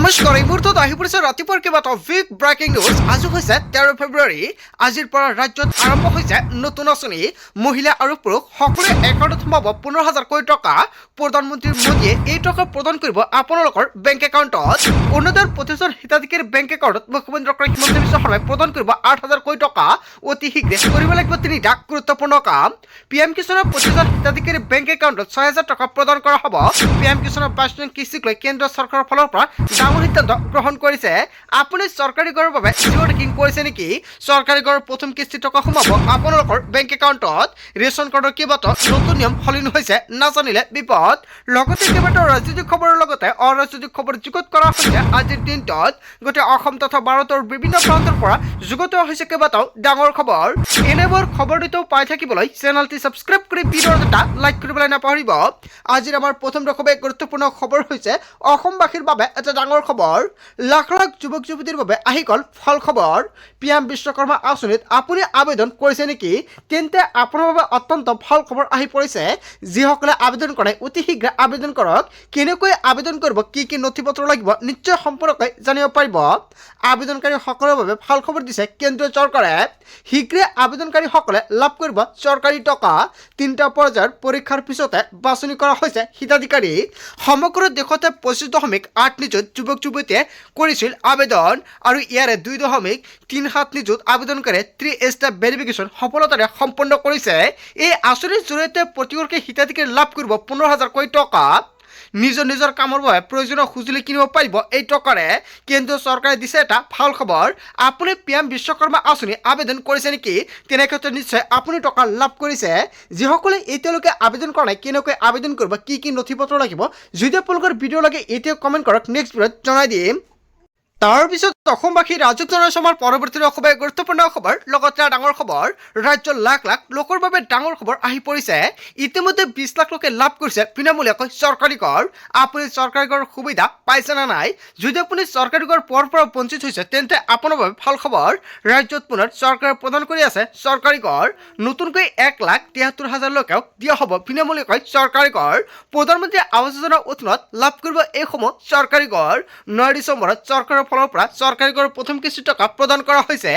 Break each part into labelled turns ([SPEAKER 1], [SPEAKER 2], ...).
[SPEAKER 1] নমস্কাৰ এই মুহূৰ্তত আহি পৰিছে ৰাতিপুৱাৰ কেইবাটাও বিগ ব্ৰেকিং নিউজ। আজি হৈছে 13 ফেব্ৰুৱাৰী। আজিৰ পৰা ৰাজ্যত আৰম্ভ হৈছে নতুন আঁচনি। মহিলা আৰু পুৰুষ সকলোৱে একাউণ্টত সোমাব 15,000 কোটি টকা। প্ৰধানমন্ত্ৰী মোদীয়ে এই টকা প্ৰদান কৰিব আপোনালোকৰ বেংক একাউণ্টত। অৰুণোদয়ৰ প্ৰতিজন হিতাধিকাৰীৰ বেংক একাউণ্টত মুখ্যমন্ত্ৰী ডক্টৰ হিমন্ত বিশ্ব শৰ্মাই প্ৰদান কৰিব 8,000 কোটি টকা। অতি শীঘ্ৰে কৰিব লাগিব তিনিটা গুৰুত্বপূৰ্ণ কাম। PM কিষাণৰ প্ৰতিজন হিতাধিকাৰীৰ বেংক একাউণ্টত 6,000 টকা প্ৰদান কৰা হ'ব। PM কিষাণৰ 22 নং কিস্তিক লৈ কেন্দ্ৰীয় চৰকাৰৰ ফালৰ পৰা ডাঙৰ সিদ্ধান্ত গ্ৰহণ কৰিছে। আপুনি চৰকাৰী ঘৰৰ বাবে জিঅ' ৰেকিং কৰিছে নেকি? চৰকাৰী ঘৰৰ প্ৰথম কিস্তি টকা সোমাব আপোনালোকৰ বেংক একাউণ্টত। ৰেচন কাৰ্ডৰ কেইবাটাও নতুন নিয়ম সলনি হৈছে, নাজানিলে বিপদ। লগতে কেইবাটাও ৰাজনৈতিক খবৰৰ লগতে অৰাজনৈতিক খবৰ যুগুত কৰা হৈছে আজিৰ দিনটোত। গোটেই অসম তথা ভাৰতৰ বিভিন্ন প্ৰান্তৰ পৰা যুগুত হৈছে কেইবাটাও ডাঙৰ খবৰ। এনেবোৰ খবৰ দিতেও পাই থাকিবলৈ চেনেলটি ছাবস্ক্ৰাইব কৰি ভিডিঅ'ত এটা লাইক কৰিবলৈ নাপাহৰিব। আজিৰ আমাৰ প্ৰথম খুবেই গুৰুত্বপূৰ্ণ খবৰ হৈছে অসমবাসীৰ বাবে এটা ডাঙৰ খবৰ। লাখ লাখ যুৱক যুৱতীৰ বাবে আহি গ'ল ফল খবৰ। PM বিশ্বকৰ্মা আঁচনিত আপুনি আবেদন কৰিছে নেকি? তেন্তে আপোনাৰ বাবে অত্যন্ত ভাল খবৰ আহি পৰিছে। যিসকলে আবেদন কৰে অতি শীঘ্ৰে আবেদন কৰক। কেনেকৈ আবেদন কৰিব, কি কি নথি পত্ৰ লাগিব নিশ্চয় সম্পূৰ্ণকৈ জানিব পাৰিব। আবেদনকাৰীসকলৰ বাবে ভাল খবৰ দিছে কেন্দ্ৰীয় চৰকাৰে। শীঘ্ৰে আবেদনকাৰীসকলে লাভ কৰিব চৰকাৰী টকা। 3টা পৰ্যায়ৰ পৰীক্ষাৰ পিছতে বাছনি কৰা হৈছে হিতাধিকাৰী। সমগ্ৰ দেশতে 25.8 নিযুত যুৱক যুৱতীয়ে কৰিছিল আবেদন আৰু ইয়াৰে 2.37 নিযুত আবেদনকাৰীয়ে 3 ষ্টেপ ভেৰিফিকেশ্যন সফলতাৰে সম্পন্ন কৰিছে। এই আঁচনিৰ জৰিয়তে প্ৰতিগৰাকী হিতাধিকাৰী লাভ কৰিব 15,000 কোটি টকা। নিজৰ কামৰ বাবে প্ৰয়োজনীয় সঁজুলি কিনিব পাৰিব এই টকাৰে। কেন্দ্ৰীয় চৰকাৰে দিছে এটা ভাল খবৰ। আপুনি PM বিশ্বকৰ্মা আঁচনি আবেদন কৰিছে নেকি? তেনেক্ষেত্ৰত নিশ্চয় আপুনি টকা লাভ কৰিছে। যিসকলে এতিয়ালৈকে আবেদন কৰা নাই, কেনেকৈ আবেদন কৰিব, কি কি নথি পত্ৰ লাগিব, যদি আপোনালোকৰ ভিডিঅ' লাগে এতিয়া কমেণ্ট কৰক, নেক্সট ভিডিঅ'ত জনাই দিম। তাৰপিছত অসমবাসী ৰাজক জনাইছো আমাৰ পৰৱৰ্তী খুবেই গুৰুত্বপূৰ্ণ খবৰ। লগতে ডাঙৰ খবৰ, ৰাজ্যৰ লাখ লাখ লোকৰ বাবে ডাঙৰ খবৰ আহি পৰিছে। ইতিমধ্যে 20 লাখ লোকে লাভ কৰিছে বিনামূলীয়াকৈ চৰকাৰী ঘৰ। আপুনি চৰকাৰী ঘৰৰ সুবিধা পাইছে নে নাই? যদি আপুনি চৰকাৰী ঘৰ পোৱাৰ পৰা বঞ্চিত হৈছে তেন্তে আপোনাৰ বাবে ভাল খবৰ। ৰাজ্যত পুনৰ চৰকাৰে প্ৰদান কৰি আছে চৰকাৰী ঘৰ। নতুনকৈ 1,73,000 লোকক দিয়া হ'ব বিনামূলীয়াকৈ চৰকাৰী ঘৰ। প্ৰধানমন্ত্ৰী আৱাস যোজনাৰ অধীনত লাভ কৰিব এইসমূহ চৰকাৰী ঘৰ। 9 ডিচেম্বৰত চৰকাৰৰ ফালৰ পৰা চৰকাৰী ঘৰৰ প্ৰথম কিস্তি টকা প্ৰদান কৰা হৈছে।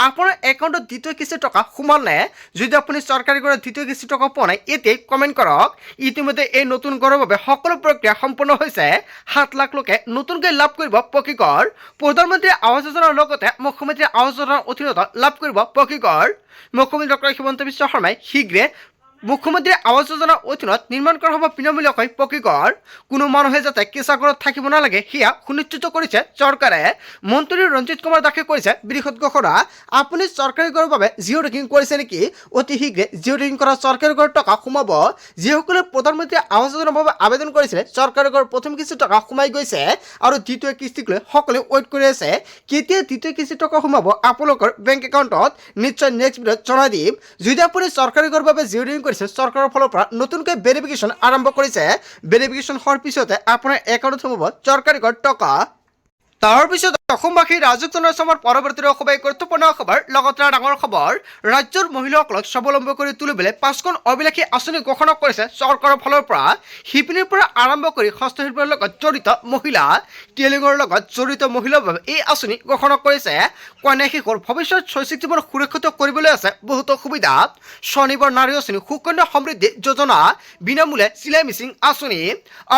[SPEAKER 1] আপোনাৰ একাউণ্টত দ্বিতীয় কিস্তি টকা সোমাল নে? যদি আপুনি চৰকাৰী ঘৰৰ দ্বিতীয় কিস্তি টকা পোৱা নাই এতিয়াই কমেণ্ট কৰক। ইতিমধ্যে এই নতুন ঘৰৰ বাবে সকলো প্ৰক্ৰিয়া সম্পূৰ্ণ হৈছে। 7 লাখ লোকে নতুনকৈ লাভ কৰিব পকী ঘৰ। প্ৰধানমন্ত্ৰী আৱাস যোজনাৰ লগতে মুখ্যমন্ত্ৰী আৱাস যোজনাৰ অধীনত লাভ কৰিব পকী ঘৰ। মুখ্যমন্ত্ৰী ডক্টৰ হিমন্ত বিশ্ব শৰ্মাই শীঘ্ৰে মুখ্যমন্ত্ৰী আৱাস যোজনাৰ অধীনত নিৰ্মাণ কৰা হ'ব বিনামূলীয়াকৈ পকী ঘৰ। কোনো মানুহে যাতে কেঁচা ঘৰত থাকিব নালাগে সেয়া সুনিশ্চিত কৰিছে চৰকাৰে। মন্ত্ৰী ৰঞ্জিত কুমাৰ দাসে কৰিছে বৃহৎ ঘোষণা। আপুনি চৰকাৰী ঘৰৰ বাবে জিঅ' ৰেকিং কৰিছে নেকি? অতি শীঘ্ৰে জিঅ' ৰেকিং কৰা চৰকাৰী ঘৰৰ টকা সোমাব। যিসকলে প্ৰধানমন্ত্ৰী আৱাস যোজনাৰ বাবে আবেদন কৰিছিলে চৰকাৰী ঘৰৰ প্ৰথম কিস্তি টকা সোমাই গৈছে আৰু দ্বিতীয় কিস্তিক লৈ সকলোৱে ৱেইট কৰি আছে। কেতিয়া দ্বিতীয় কিস্তি টকা সোমাব আপোনালোকৰ বেংক একাউণ্টত নিশ্চয় নেক্সট ভিডিঅ'ত জনাই দিম। যদি আপুনি চৰকাৰী ঘৰৰ বাবে জিঅ' ৰেকিং চৰকাৰৰ ফালৰ পৰা নতুনকৈ ভেৰিফিকেশ্যন আৰম্ভ কৰিছে। ভেৰিফিকেশ্যন হোৱাৰ পিছতে আপোনাৰ একাউণ্টত সোমাব চৰকাৰী ঘৰ টকা। তাৰপিছত অসমবাসী ৰাজক জনাইছো আমাৰ পৰৱৰ্তী খুবেই গুৰুত্বপূৰ্ণ খবৰ। লগতে ডাঙৰ খবৰ, ৰাজ্যৰ মহিলাসকলক স্বাৱলম্বী কৰি তুলিবলৈ 5খন অভিলাষী আঁচনি ঘোষণা কৰিছে চৰকাৰৰ ফালৰ পৰা। শিপিনীৰ পৰা আৰম্ভ কৰি হস্তশিল্পৰ লগত জড়িত মহিলা, টেইলিঙৰ লগত জড়িত মহিলাৰ বাবে এই আঁচনি ঘোষণা কৰিছে। কন্যা শিশুৰ ভৱিষ্যত শৈক্ষিক জীৱন সুৰক্ষিত কৰিবলৈ আছে বহুতো সুবিধা। স্বনিৰ্ভৰ নাৰী আঁচনি, সুকন্যা সমৃদ্ধি যোজনা, বিনামূলীয়া চিলাই মেচিন আঁচনি,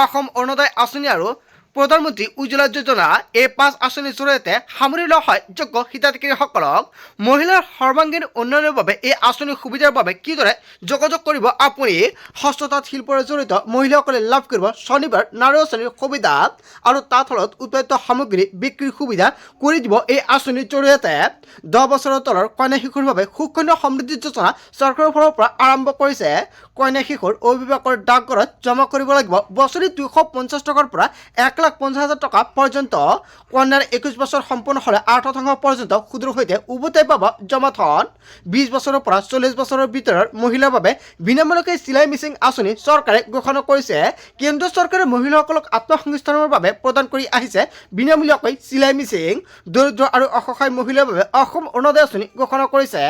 [SPEAKER 1] অসম অৰুণোদয় আঁচনি আৰু প্ৰধানমন্ত্ৰী উজ্জ্বলা যোজনা। এই 5 আঁচনিৰ জৰিয়তে সামৰি লোৱা হয় যোগ্য হিতাধিকাৰীসকলক। মহিলাৰ সৰ্বাংগীন উন্নয়নৰ বাবে এই আঁচনিৰ সুবিধাৰ বাবে কিদৰে যোগাযোগ কৰিব আপুনি? হস্ততাঁত শিল্পৰ জড়িত মহিলাসকলে লাভ কৰিব স্বনিৰ্ভৰ নাৰী আঁচনিৰ সুবিধা আৰু তাঁতশালত উৎপাদিত সামগ্ৰী বিক্ৰীৰ সুবিধা কৰি দিব এই আঁচনিৰ জৰিয়তে। 10 বছৰৰ তলৰ কন্যা শিশুৰ বাবে সুকন্যা সমৃদ্ধি যোজনা চৰকাৰৰ ফালৰ পৰা আৰম্ভ কৰিছে। কন্যা শিশুৰ অভিভাৱকৰ ডাকঘৰত জমা কৰিব লাগিব বছৰি 250 টকাৰ পৰা 1,50,000 টকা পৰ্যন্ত। কন্যাৰ 21 বছৰ সম্পূৰ্ণ হ'লে 8% পৰ্যন্ত সুদৰ সৈতে উভতাই পাব জমাধন। 20 বছৰৰ পৰা 40 বছৰৰ ভিতৰৰ মহিলাৰ বাবে বিনামূলীয়াকৈ চিলাই মেচিন আঁচনি চৰকাৰে ঘোষণা কৰিছে। কেন্দ্ৰ চৰকাৰে মহিলাসকলক আত্মসংস্থাপনৰ বাবে প্ৰদান কৰি আহিছে বিনামূলীয়াকৈ চিলাই মেচিন। দৰিদ্ৰ আৰু অসহায় মহিলাৰ বাবে অসম অৰুণোদয় আঁচনি ঘোষণা কৰিছে।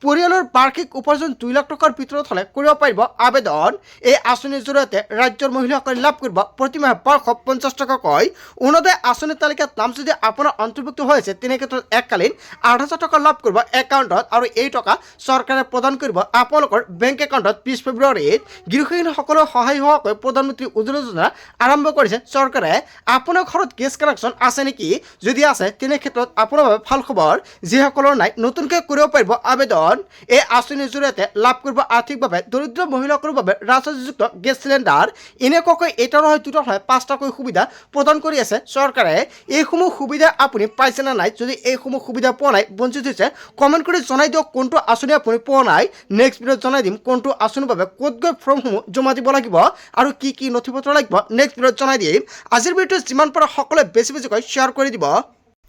[SPEAKER 1] পৰিয়ালৰ বাৰ্ষিক উপাৰ্জন 2 লাখ টকাৰ ভিতৰত হ'লে কৰিব পাৰিব আবেদন। এই আঁচনিৰ জৰিয়তে ৰাজ্যৰ মহিলাসকলে লাভ কৰিব প্ৰতিমাহে 50 টকাকৈ কয় অৰুণোদয় আঁচনিৰ তালিকাত নাম যদি আপোনাৰ অন্তৰ্ভুক্ত হৈ আছে তেনে ক্ষেত্ৰত এককালীন 8,000 টকা লাভ কৰিব একাউণ্টত আৰু এই টকা চৰকাৰে প্ৰদান কৰিব আপোনালোকৰ বেংক একাউণ্টত 20 ফেব্ৰুৱাৰীত গৃহহীনসকলৰ সহায় হোৱাকৈ প্ৰধানমন্ত্ৰী উজ্জ্বলা যোজনা আৰম্ভ কৰিছে চৰকাৰে। আপোনাৰ ঘৰত গেছ কানেকশ্যন আছে নেকি? যদি আছে তেনে ক্ষেত্ৰত আপোনাৰ বাবে ভাল খবৰ, যিসকলৰ নাই নতুনকৈ কৰিব পাৰিব আবেদন। এই আঁচনিৰ জৰিয়তে লাভ কৰিব আৰ্থিকভাৱে দৰিদ্ৰ মহিলাসকলৰ বাবে ৰাজযুক্ত গেছ চিলিণ্ডাৰ। এনেকুৱাকৈ এটা নহয় দুটা নহয় 5টাকৈ সুবিধা প্ৰদান কৰি আছে চৰকাৰে। এইসমূহ সুবিধা আপুনি পাইছে নে নাই? যদি এইসমূহ সুবিধা পোৱা নাই, বঞ্চিত হৈছে, কমেণ্ট কৰি জনাই দিয়ক কোনটো আঁচনি আপুনি পোৱা নাই। নেক্সট ভিডিঅ'ত জনাই দিম কোনটো আঁচনিৰ বাবে ক'ত গৈ ফৰ্মসমূহ জমা দিব লাগিব আৰু কি নথিপত্ৰ লাগিব, নেক্সট ভিডিঅ'ত জনাই দিম। আজিৰ ভিডিঅ'টো যিমান পাৰে সকলোৱে বেছিকৈ শ্বেয়াৰ কৰি দিব।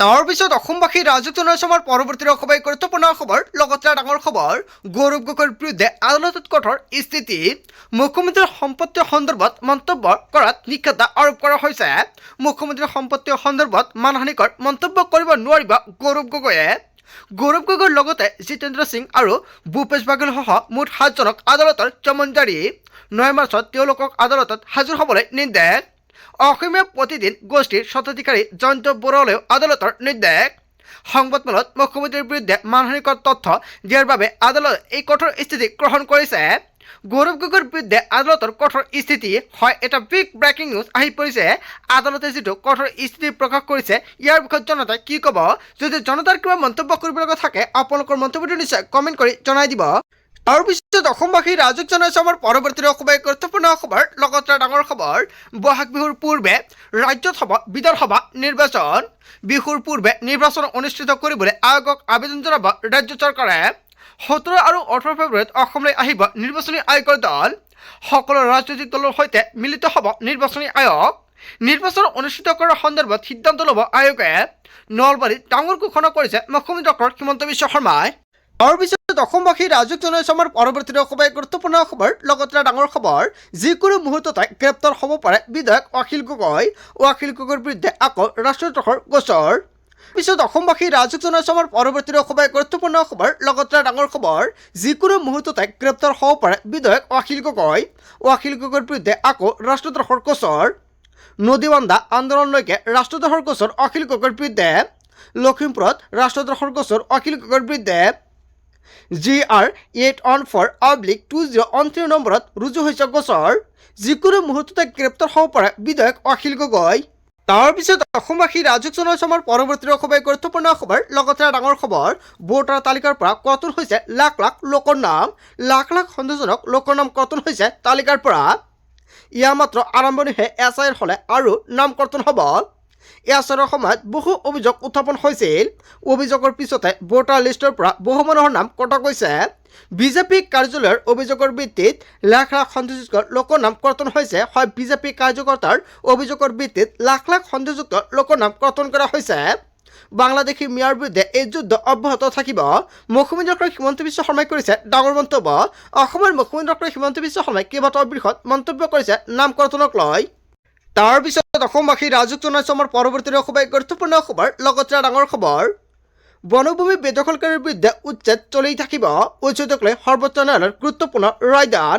[SPEAKER 1] তাৰপিছত অসমবাসী ৰাজুক জনসভাৰ পৰৱৰ্তী অসভাই গুৰুত্বপূৰ্ণ খবৰ, লগতে ডাঙৰ খবৰ, গৌৰৱ গগৈৰ বিৰুদ্ধে আদালতত কঠোৰ স্থিতি। মুখ্যমন্ত্ৰীৰ সম্পত্তি সন্দৰ্ভত মন্তব্য কৰাত নিষেধাজ্ঞা আৰোপ কৰা হৈছে। মুখ্যমন্ত্ৰীৰ সম্পত্তি সন্দৰ্ভত মানহানিকৰ মন্তব্য কৰিব নোৱাৰিব গৌৰৱ গগৈয়ে। গৌৰৱ গগৈৰ লগতে জিতেন্দ্ৰ সিং আৰু ভূপেশ বাঘেলসহ মুঠ 7জনক আদালতৰ চমন জাৰি। 9 মাৰ্চত তেওঁলোকক আদালতত হাজিৰ হ'বলৈ নিৰ্দেশ। অসমীয়া প্ৰতিদিন গোষ্ঠীৰ স্বত্বাধিকাৰী জয়ন্ত বৰুৱালৈও আদালতৰ নিৰ্দেশ। সংবাদমেলত মুখ্যমন্ত্ৰীৰ বিৰুদ্ধে মানহানিকৰ তথ্য দিয়াৰ বাবে আদালতে এই কঠোৰ স্থিতি গ্ৰহণ কৰিছে। গৌৰৱ গগৈৰ বিৰুদ্ধে আদালতৰ কঠোৰ স্থিতি হয় এটা বিগ ব্ৰেকিং নিউজ আহি পৰিছে। আদালতে যিটো কঠোৰ স্থিতি প্ৰকাশ কৰিছে ইয়াৰ বিষয়ে জনতাই কি ক'ব? যদি জনতাৰ কিবা মন্তব্য কৰিবলগা থাকে আপোনালোকৰ মন্তব্যটো নিশ্চয় কমেণ্ট কৰি জনাই দিব। তাৰপিছত অসমবাসী ৰাজুক জনসভাৰ পৰৱৰ্তী অসভাই গুৰুত্বপূৰ্ণ খবৰ, লগতে ডাঙৰ খবৰ, বহাগ বিহুৰ পূৰ্বে ৰাজ্যত হ'ব বিধানসভা নিৰ্বাচন। বিহুৰ পূৰ্বে নিৰ্বাচন অনুষ্ঠিত কৰিবলৈ আয়োগক আবেদন জনাব ৰাজ্য চৰকাৰে। 17 আৰু 18 ফেব্ৰুৱাৰীত অসমলৈ আহিব নিৰ্বাচনী আয়োগৰ দল। সকলো ৰাজনৈতিক দলৰ সৈতে মিলিত হ'ব নিৰ্বাচনী আয়োগ। নিৰ্বাচন অনুষ্ঠিত কৰাৰ সন্দৰ্ভত সিদ্ধান্ত ল'ব আয়োগে। নলবাৰীত ডাঙৰ ঘোষণা কৰিছে মুখ্যমন্ত্ৰী ডক্টৰ হিমন্ত বিশ্ব শৰ্মাই। তাৰপিছত অসমবাসী ৰাজুক জনসভাৰ পৰৱৰ্তী অসভাই গুৰুত্বপূৰ্ণ খবৰ, লগতে ডাঙৰ খবৰ, যিকোনো মুহূৰ্ততে গ্ৰেপ্তাৰ হ'ব পাৰে বিধায়ক অখিল গগৈ। অখিল গগৈৰ বিৰুদ্ধে আকৌ ৰাষ্ট্ৰদ্ৰোহৰ গোচৰ। পিছত অসমবাসী ৰাজুক জনসভাৰ পৰৱৰ্তী অসভাই গুৰুত্বপূৰ্ণ খবৰ, লগতে ডাঙৰ খবৰ, যিকোনো মুহূৰ্ততে গ্ৰেপ্তাৰ হ'ব পাৰে বিধায়ক অখিল গগৈ। অখিল গগৈৰ বিৰুদ্ধে আকৌ ৰাষ্ট্ৰদ্ৰোহৰ গোচৰ। নদীবান্ধা আন্দোলনলৈকে ৰাষ্ট্ৰদ্ৰোহৰ গোচৰ অখিল গগৈৰ বিৰুদ্ধে। লখিমপুৰত ৰাষ্ট্ৰদ্ৰোহৰ গোচৰ অখিল গগৈৰ বিৰুদ্ধে। GR 81/20 নম্বৰত ৰুজু হৈছে গোচৰ। যিকোনো মুহূৰ্ততে গ্ৰেপ্তাৰ হ'ব পাৰে বিধায়ক অখিল গগৈ। তাৰপিছত অসমবাসী ৰাজুক জনসভাৰ পৰৱৰ্তী অসভাই গুৰুত্বপূৰ্ণ খবৰ, লগতে ডাঙৰ খবৰ, ভোটাৰ তালিকাৰ পৰা কৰ্তন হৈছে লাখ লাখ লোকৰ নাম। লাখ লাখ সন্দেহজনক লোকৰ নাম কৰ্তন হৈছে তালিকাৰ পৰা। ইয়াৰ মাত্ৰ আৰম্ভণিহে SIR হ'লে আৰু নাম কৰ্তন হ'ব। SIRৰ সময়ত বহু অভিযোগ উত্থাপন হৈছিল। অভিযোগৰ পিছতে ভোটাৰ লিষ্টৰ পৰা বহু মানুহৰ নাম কটা গৈছে। বিজেপি কাৰ্যালয়ৰ অভিযোগৰ ভিত্তিত লাখ লাখ সন্দেহযুক্ত লোকৰ নাম কৰ্তন হৈছে। হয়, বিজেপি কাৰ্যকৰ্তাৰ অভিযোগৰ ভিত্তিত লাখ লাখ সন্দেহযুক্ত লোকৰ নাম কৰ্তন কৰা হৈছে। বাংলাদেশী মিয়াৰ বিৰুদ্ধে এই যুদ্ধ অব্যাহত থাকিব। মুখ্যমন্ত্ৰী ডক্টৰ হিমন্ত বিশ্ব শৰ্মাই কৰিছে ডাঙৰ মন্তব্য। অসমৰ মুখ্যমন্ত্ৰী ডক্টৰ হিমন্ত বিশ্ব শৰ্মাই কেইবাটাও বৃহৎ মন্তব্য কৰিছে নাম কৰ্তনক লৈ। তাৰপিছত অসমবাসী ৰাজুক জনসভাৰ পৰৱৰ্তী অসভাই গুৰুত্বপূৰ্ণ খবৰ, লগতে ডাঙৰ খবৰ, বনভূমি বেদখলকাৰীৰ বিৰুদ্ধে উচ্ছেদ চলি থাকিব। উচ্ছেদক লৈ সৰ্বোচ্চ ন্যায়ালয়ৰ গুৰুত্বপূৰ্ণ ৰায়দান।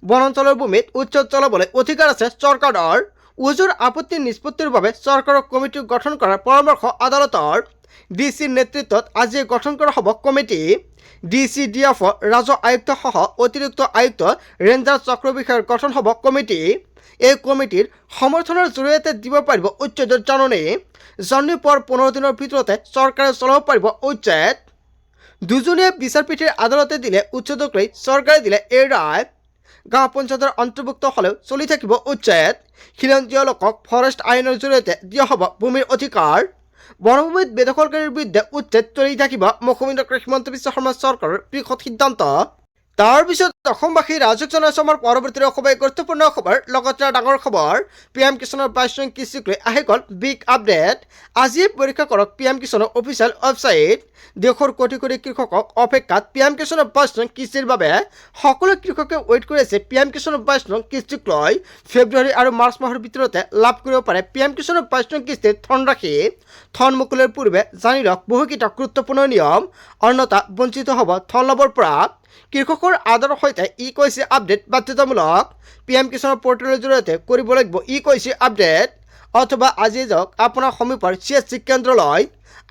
[SPEAKER 1] বনাঞ্চলৰ ভূমিত উচ্ছেদ চলাবলৈ অধিকাৰ আছে চৰকাৰৰ। উজুৰ আপত্তি নিষ্পত্তিৰ বাবে চৰকাৰৰ কমিটি গঠন কৰাৰ পৰামৰ্শ আদালতৰ। DCৰ নেতৃত্বত আজি গঠন কৰা হ'ব কমিটি। DC, DF, ৰাজহ আয়ুক্তসহ অতিৰিক্ত আয়ুক্ত, ৰেঞ্জাৰ চক্ৰ বিষয়াৰ গঠন হ'ব কমিটি। এই কমিটিৰ সমৰ্থনৰ জৰিয়তে দিব পাৰিব উচ্ছেদৰ জাননী। জাননী পোৱাৰ 15 দিনৰ ভিতৰতে চৰকাৰে চলাব পাৰিব উচ্ছেদ। দুজনীয়া বিচাৰপীঠৰ আদালতে দিলে উচ্ছেদক লৈ চৰকাৰে দিলে এই ৰায়। গাঁও পঞ্চায়তৰ অন্তৰ্ভুক্ত হ'লেও চলি থাকিব উচ্ছেদ। খিলঞ্জীয়া লোকক ফৰেষ্ট আইনৰ জৰিয়তে দিয়া হ'ব ভূমিৰ অধিকাৰ। বনভূমিত বেদখলকাৰীৰ বিৰুদ্ধে উচ্ছেদ চলি থাকিব। মুখ্যমন্ত্ৰী ডক্টৰ হিমন্ত বিশ্ব শৰ্মা চৰকাৰৰ বৃহৎ সিদ্ধান্ত। তাৰপিছত অসমবাসী ৰাজুক জনসভাৰ পৰৱৰ্তী অসভাই গুৰুত্বপূৰ্ণ খবৰ, লগতে ডাঙৰ খবৰ, PM কিষাণৰ 22 নং কিস্তিক লৈ আহি গ'ল বিগ আপডেট। আজিয়ে পৰীক্ষা কৰক PM কিষাণৰ অফিচিয়েল ৱেবছাইট। দেশৰ কোটি কোটি কৃষকক অপেক্ষাত PM কিষাণৰ 22 নং কিস্তিৰ বাবে। সকলো কৃষকে ৱেইট কৰি আছে PM কিষাণৰ 22 নং কিস্তিক লৈ। ফেব্ৰুৱাৰী আৰু মাৰ্চ মাহৰ ভিতৰতে লাভ কৰিব পাৰে PM কিষাণৰ 22 নং কিস্তিৰ ধনৰাশি। ধন মুকলিৰ পূৰ্বে জানি লওক বহুকেইটা গুৰুত্বপূৰ্ণ নিয়ম, অন্যথা বঞ্চিত হ'ব ধন লাভৰ পৰা। কৃষকৰ আদৰৰ সৈতে EKYC আপডেট বাধ্যতামূলক। PM কিষাণৰ পৰ্টেলৰ জৰিয়তে কৰিব লাগিব EKYC আপডেট। অথবা আজি যাওক আপোনাৰ সমীপৰ CSC কেন্দ্ৰলৈ।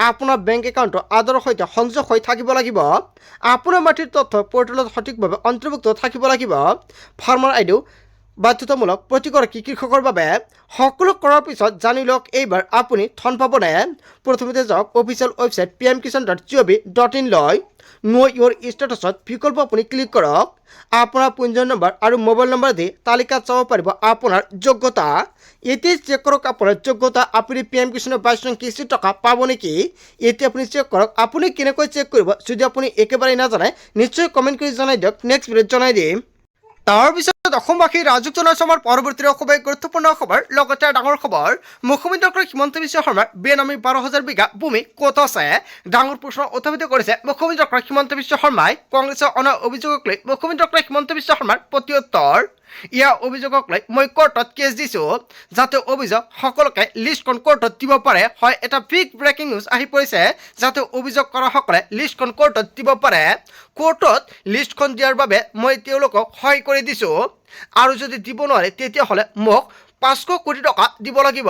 [SPEAKER 1] আপোনাৰ বেংক একাউণ্টটো আধাৰৰ সৈতে সংযোগ হৈ থাকিব লাগিব। আপোনাৰ মাটিৰ তথ্য পৰ্টেলত সঠিকভাৱে অন্তৰ্ভুক্ত থাকিব লাগিব। ফাৰ্মাৰ আইডিও বাধ্যতামূলক প্ৰতিগৰাকী কৃষকৰ বাবে। সকলো কৰাৰ পিছত জানি লওক এইবাৰ আপুনি ধন পাবনে। প্ৰথমতে যাওক অফিচিয়েল ৱেবছাইট pmkisan.gov.in লৈ নো ইউৰ ষ্টেটাছত বিকল্প আপুনি ক্লিক কৰক। আপোনাৰ পঞ্জীয়ন নম্বৰ আৰু মোবাইল নম্বৰ দি তালিকাত চাব পাৰিব আপোনাৰ যোগ্যতা। এতিয়া চেক কৰক আপোনাৰ যোগ্যতা। আপুনি PM কিষাণৰ 22 নং কিস্তিৰ টকা পাব নেকি? এতিয়া আপুনি চেক কৰক। আপুনি কেনেকৈ চেক কৰিব যদি আপুনি একেবাৰে নাজানে নিশ্চয় কমেণ্ট কৰি জনাই দিয়ক, নেক্সট ভিডিঅ'ত জনাই দিম। তাৰপিছত অসমবাসী ৰাজুক জনাইছো আমাৰ পৰৱৰ্তী খুবেই গুৰুত্বপূৰ্ণ খবৰ, লগতে ডাঙৰ খবৰ। মুখ্যমন্ত্ৰী ডক্টৰ হিমন্ত বিশ্ব শৰ্মাৰ বেনামী 12,000 বিঘা ভূমি ক'ত আছে? ডাঙৰ প্ৰশ্ন উত্থাপিত কৰিছে মুখ্যমন্ত্ৰী ডক্টৰ হিমন্ত বিশ্ব শৰ্মাই। কংগ্ৰেছৰ অনা অভিযোগক লৈ মুখ্যমন্ত্ৰী ডক্টৰ হিমন্ত বিশ্ব শৰ্মাৰ প্ৰত্যুত্তৰ। ইয়াৰ অভিযোগক লৈ মই কোৰ্টত কেছ দিছো, যাতে অভিযোগ সকলোকে লিষ্টখন কোৰ্টত দিব পাৰে। হয়, এটা বিগ ব্ৰেকিং নিউজ আহি পৰিছে, যাতে অভিযোগ কৰাসকলে লিষ্টখন কোৰ্টত দিব পাৰে। কোৰ্টত লিষ্টখন দিয়াৰ বাবে মই তেওঁলোকক সহায় কৰি দিছো, আৰু যদি দিব নোৱাৰে তেতিয়াহ'লে মোক 500 কোটি টকা দিব লাগিব।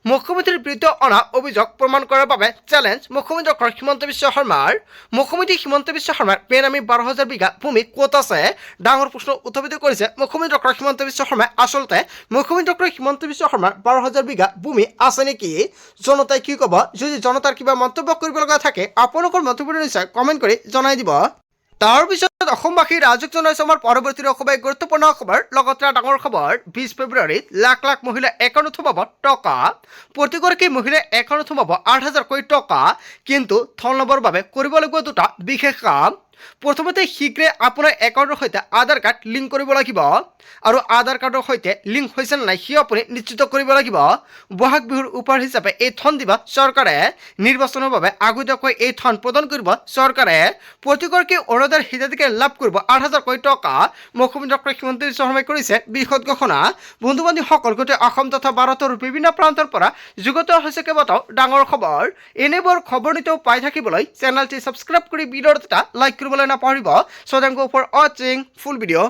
[SPEAKER 1] মুখ্যমন্ত্ৰীৰ বিৰুদ্ধে অনা অভিযোগ প্ৰমাণ কৰাৰ বাবে চেলেঞ্জ মুখ্যমন্ত্ৰী ডক্টৰ হিমন্ত বিশ্ব শৰ্মাৰ। মুখ্যমন্ত্ৰী হিমন্ত বিশ্ব শৰ্মাৰ বেনামী 12,000 বিঘা ভূমি ক'ত আছে? ডাঙৰ প্ৰশ্ন উত্থাপিত কৰিছে মুখ্যমন্ত্ৰী ডক্টৰ হিমন্ত বিশ্ব শৰ্মাই। আচলতে মুখ্যমন্ত্ৰী ডক্টৰ হিমন্ত বিশ্ব শৰ্মাৰ 12,000 বিঘা ভূমি আছে নেকি? জনতাই কি ক'ব? যদি জনতাৰ কিবা মন্তব্য কৰিব লগা থাকে আপোনালোকৰ মন্তব্য নিশ্চয় কমেণ্ট কৰি জনাই দিব। তাৰপিছত অসমবাসী ৰাজুক জনাইছো আমাৰ পৰৱৰ্তী খুবেই গুৰুত্বপূৰ্ণ খবৰ, লগতে ডাঙৰ খবৰ। 20 ফেব্ৰুৱাৰীত লাখ লাখ মহিলা একাউণ্টত সোমাব টকা। প্ৰতিগৰাকী মহিলাই একাউণ্টত সোমাব 8,000 কোটি টকা। কিন্তু ধন ল'বৰ বাবে কৰিব লাগিব দুটা বিশেষ কাম। প্ৰথমতে শীঘ্ৰে আপোনাৰ একাউণ্টৰ সৈতে আধাৰ কাৰ্ড লিংক কৰিব লাগিব, আৰু আধাৰ কাৰ্ডৰ সৈতে লিংক হৈছে নে নাই সেয়া আপুনি নিশ্চিত কৰিব লাগিব। বহাগ বিহুৰ উপহাৰ হিচাপে এই ধন দিব চৰকাৰে। নিৰ্বাচনৰ বাবে আগতীয়াকৈ এই ধন প্ৰদান কৰিব চৰকাৰে। প্ৰতিগৰাকী অৰুণোদয়ৰ হিতাধিকাৰী লাভ কৰিব 8,000 কোটি টকা। মুখ্যমন্ত্ৰী ডক্টৰ হিমন্ত বিশ্ব শৰ্মাই কৰিছে বৃহৎ ঘোষণা। বন্ধু বান্ধৱীসকল, গোটেই অসম তথা ভাৰতৰ বিভিন্ন প্ৰান্তৰ পৰা যুগত হৈছে কেইবাটাও ডাঙৰ খবৰ। এনেবোৰ খবৰ নিতেও পাই থাকিবলৈ চেনেলটি ছাবস্ক্ৰাইব কৰি ভিডিঅ'ত এটা লাইক কৰিবলৈ নাপাহৰিব। So then go for watching full video.